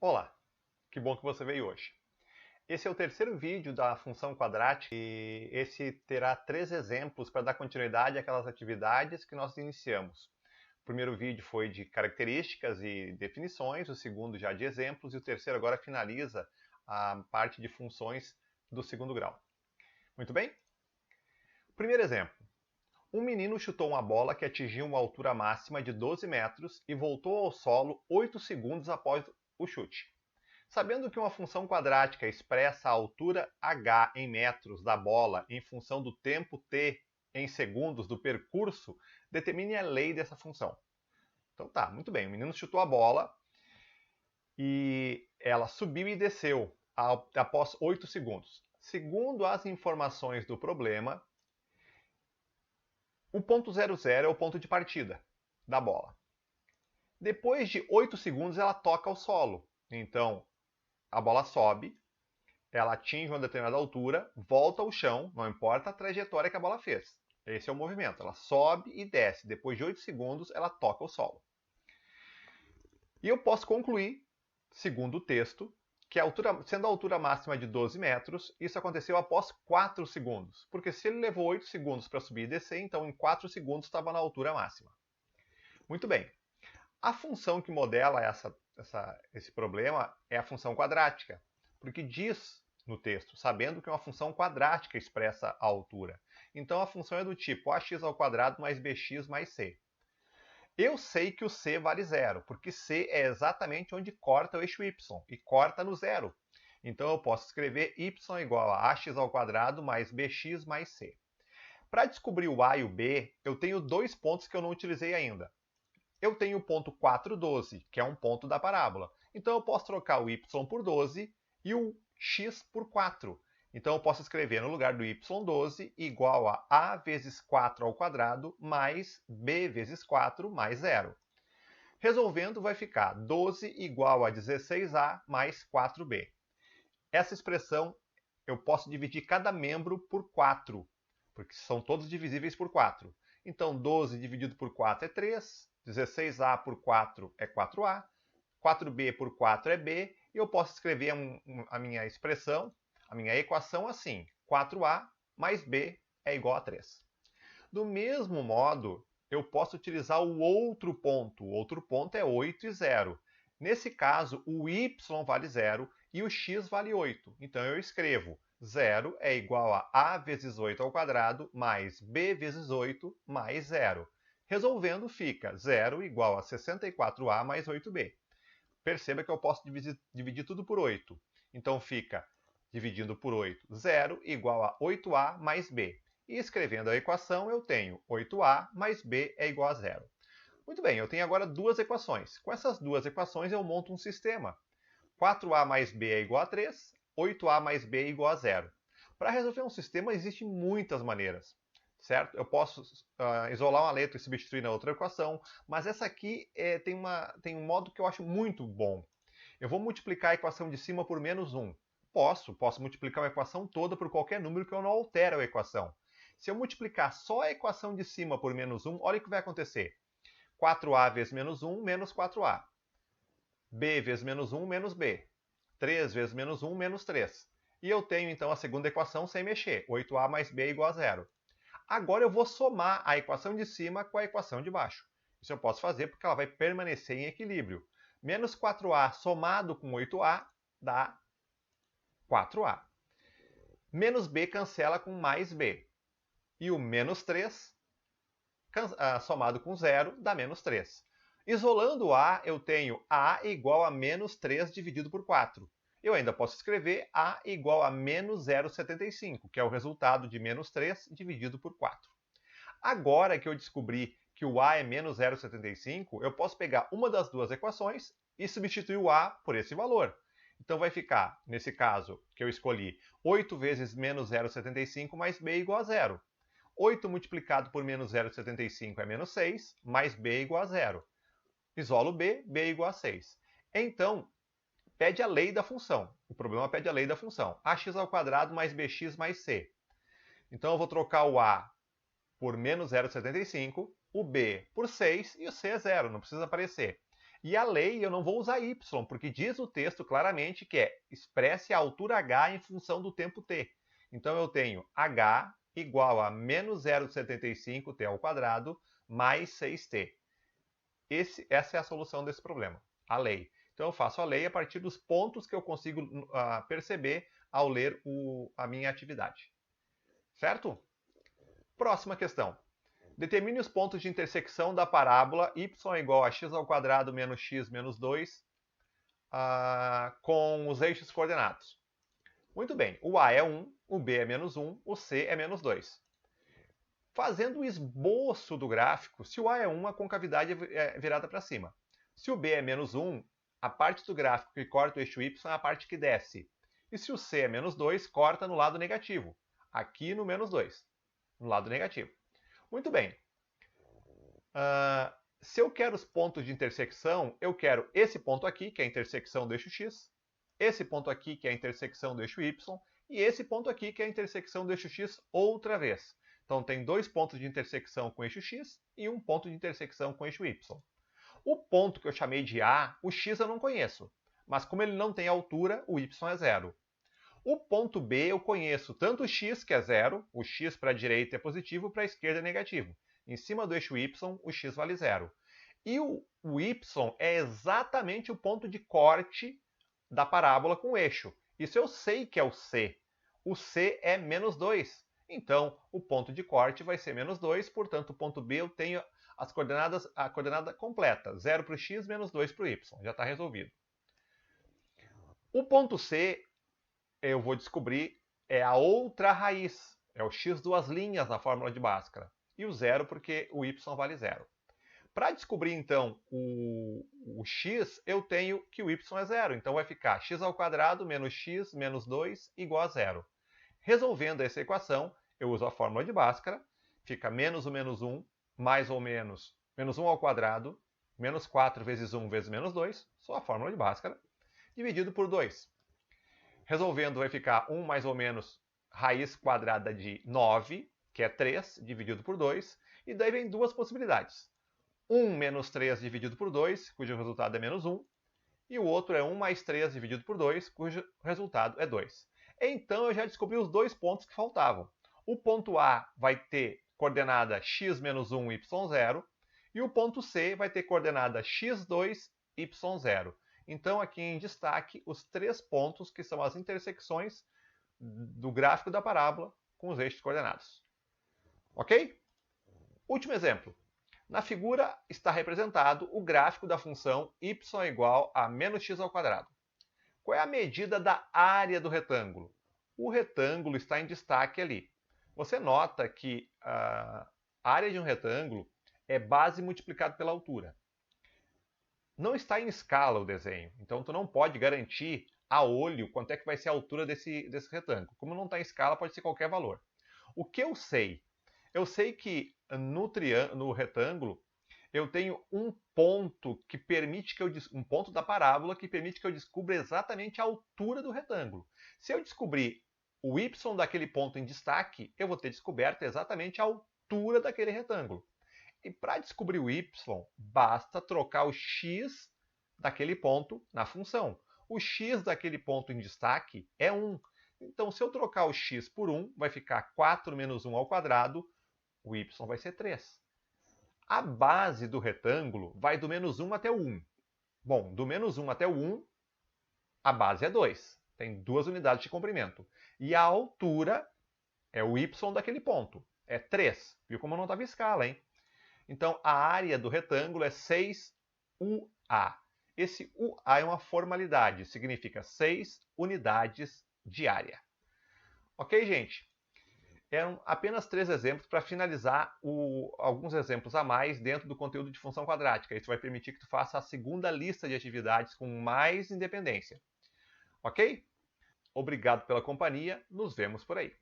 Olá, que bom que você veio hoje. Esse é o terceiro vídeo da função quadrática e esse terá 3 exemplos para dar continuidade àquelas atividades que nós iniciamos. O primeiro vídeo foi de características e definições, o segundo já de exemplos e o terceiro agora finaliza a parte de funções do segundo grau. Muito bem? Primeiro exemplo. Um menino chutou uma bola que atingiu uma altura máxima de 12 metros e voltou ao solo 8 segundos após o chute. Sabendo que uma função quadrática expressa a altura h em metros da bola em função do tempo t em segundos do percurso, determine a lei dessa função. Então tá, muito bem, o menino chutou a bola e ela subiu e desceu após 8 segundos. Segundo as informações do problema, o ponto 00 é o ponto de partida da bola. Depois de 8 segundos ela toca ao solo. Então, a bola sobe, ela atinge uma determinada altura, volta ao chão, não importa a trajetória que a bola fez. Esse é o movimento. Ela sobe e desce. Depois de 8 segundos, ela toca o solo. E eu posso concluir, segundo o texto, que sendo a altura máxima de 12 metros, isso aconteceu após 4 segundos. Porque se ele levou 8 segundos para subir e descer, então em 4 segundos estava na altura máxima. Muito bem. A função que modela esse problema é a função quadrática, porque diz no texto, sabendo que uma função quadrática expressa a altura. Então a função é do tipo ax² mais bx mais c. Eu sei que o c vale zero, porque c é exatamente onde corta o eixo y, e corta no zero. Então eu posso escrever y igual a ax² mais bx mais c. Para descobrir o a e o b, eu tenho dois pontos que eu não utilizei ainda. Eu tenho o ponto 4, 12, que é um ponto da parábola. Então eu posso trocar o y por 12 e o x por 4. Então eu posso escrever no lugar do y12 igual a vezes 4 ao quadrado mais b vezes 4 mais 0. Resolvendo vai ficar 12 igual a 16a mais 4b. Essa expressão eu posso dividir cada membro por 4, porque são todos divisíveis por 4. Então 12 dividido por 4 é 3, 16a por 4 é 4a, 4b por 4 é b, e eu posso escrever a minha expressão, a minha equação assim, 4a mais b é igual a 3. Do mesmo modo, eu posso utilizar o outro ponto é 8 e 0. Nesse caso, o y vale 0 e o x vale 8. Então eu escrevo 0 é igual a vezes 8 ao quadrado mais b vezes 8 mais 0. Resolvendo, fica 0 igual a 64a mais 8b. Perceba que eu posso dividir tudo por 8. Então fica, dividindo por 8, 0 igual a 8a mais b. E escrevendo a equação, eu tenho 8a mais b é igual a 0. Muito bem, eu tenho agora duas equações. Com essas duas equações, eu monto um sistema. 4a mais b é igual a 3, 8a mais b é igual a 0. Para resolver um sistema, existem muitas maneiras. Certo? Eu posso isolar uma letra e substituir na outra equação, mas essa aqui tem um modo que eu acho muito bom. Eu vou multiplicar a equação de cima por menos 1. Posso multiplicar a equação toda por qualquer número que eu não altere a equação. Se eu multiplicar só a equação de cima por menos 1, olha o que vai acontecer. 4a vezes menos 1, menos 4a. b vezes menos 1, menos b. 3 vezes menos 1, menos 3. E eu tenho, então, a segunda equação sem mexer. 8a mais b é igual a 0. Agora eu vou somar a equação de cima com a equação de baixo. Isso eu posso fazer porque ela vai permanecer em equilíbrio. Menos 4a somado com 8a dá 4a. Menos b cancela com mais b. E o menos 3 somado com 0 dá menos 3. Isolando a, eu tenho a igual a menos 3 dividido por 4. Eu ainda posso escrever a igual a menos 0,75, que é o resultado de menos 3 dividido por 4. Agora que eu descobri que o a é menos 0,75, eu posso pegar uma das duas equações e substituir o a por esse valor. Então vai ficar, nesse caso que eu escolhi, 8 vezes menos 0,75 mais b igual a 0. 8 multiplicado por menos 0,75 é menos 6, mais b igual a 0. Isolo b, b igual a 6. Então, pede a lei da função. O problema pede a lei da função. ax² mais bx mais c. Então eu vou trocar o a por menos 0,75, o b por 6 e o c é 0, não precisa aparecer. E a lei eu não vou usar y, porque diz o texto claramente que expresse a altura h em função do tempo t. Então eu tenho h igual a menos 0,75t ao quadrado mais 6t. Essa é a solução desse problema, a lei. Então eu faço a lei a partir dos pontos que eu consigo perceber ao ler a minha atividade. Certo? Próxima questão. Determine os pontos de intersecção da parábola y é igual a x ao quadrado menos x menos 2 com os eixos coordenados. Muito bem, o a é 1, o b é menos 1, o c é menos 2. Fazendo o esboço do gráfico, se o a é 1, a concavidade é virada para cima. Se o b é menos 1, a parte do gráfico que corta o eixo y é a parte que desce. E se o c é menos 2, corta no lado negativo. Aqui no menos 2, no lado negativo. Muito bem. Se eu quero os pontos de intersecção, eu quero esse ponto aqui, que é a intersecção do eixo x, esse ponto aqui, que é a intersecção do eixo y, e esse ponto aqui, que é a intersecção do eixo x outra vez. Então, tem dois pontos de intersecção com o eixo x e um ponto de intersecção com o eixo y. O ponto que eu chamei de A, o x eu não conheço, mas como ele não tem altura, o y é zero. O ponto B eu conheço tanto o x, que é zero, o x para a direita é positivo, para a esquerda é negativo. Em cima do eixo y, o x vale zero. E o y é exatamente o ponto de corte da parábola com o eixo. Isso eu sei que é o c. O c é menos 2. Então, o ponto de corte vai ser menos 2, portanto, o ponto B eu tenho a coordenada completa. 0 para o x, menos 2 para o y. Já está resolvido. O ponto C, eu vou descobrir, é a outra raiz. É o x duas linhas na fórmula de Bhaskara. E o zero porque o y vale zero. Para descobrir, então, o x, eu tenho que o y é zero. Então, vai ficar x ao quadrado menos x menos 2 igual a zero. Resolvendo essa equação, eu uso a fórmula de Bhaskara. Fica menos o menos 1, mais ou menos 1 ao quadrado, menos 4 vezes 1 vezes menos 2, só a fórmula de Bhaskara, dividido por 2. Resolvendo, vai ficar 1 mais ou menos raiz quadrada de 9, que é 3, dividido por 2. E daí vem duas possibilidades. 1 menos 3 dividido por 2, cujo resultado é menos 1. E o outro é 1 mais 3 dividido por 2, cujo resultado é 2. Então, eu já descobri os dois pontos que faltavam. O ponto A vai ter coordenada x menos 1, y0. E o ponto C vai ter coordenada x2, y0. Então, aqui em destaque, os três pontos que são as intersecções do gráfico da parábola com os eixos coordenados. Ok? Último exemplo. Na figura está representado o gráfico da função y é igual a menos x ao quadrado. Qual é a medida da área do retângulo? O retângulo está em destaque ali. Você nota que a área de um retângulo é base multiplicado pela altura. Não está em escala o desenho, então tu não pode garantir a olho quanto é que vai ser a altura desse retângulo. Como não está em escala, pode ser qualquer valor. O que eu sei? Eu sei que no retângulo eu tenho um ponto que permite que um ponto da parábola que permite que eu descubra exatamente a altura do retângulo. Se eu descobrir o y daquele ponto em destaque, eu vou ter descoberto exatamente a altura daquele retângulo. E para descobrir o y, basta trocar o x daquele ponto na função. O x daquele ponto em destaque é 1. Então, se eu trocar o x por 1, vai ficar 4 menos 1 ao quadrado, o y vai ser 3. A base do retângulo vai do menos 1 até o 1. Bom, do menos 1 até o 1, a base é 2. Tem 2 unidades de comprimento. E a altura é o y daquele ponto. É 3. Viu como não estava em escala, hein? Então, a área do retângulo é 6UA. Esse UA é uma formalidade, significa 6 unidades de área. Ok, gente? Eram apenas 3 exemplos para finalizar alguns exemplos a mais dentro do conteúdo de função quadrática. Isso vai permitir que tu faça a segunda lista de atividades com mais independência. Ok? Obrigado pela companhia. Nos vemos por aí.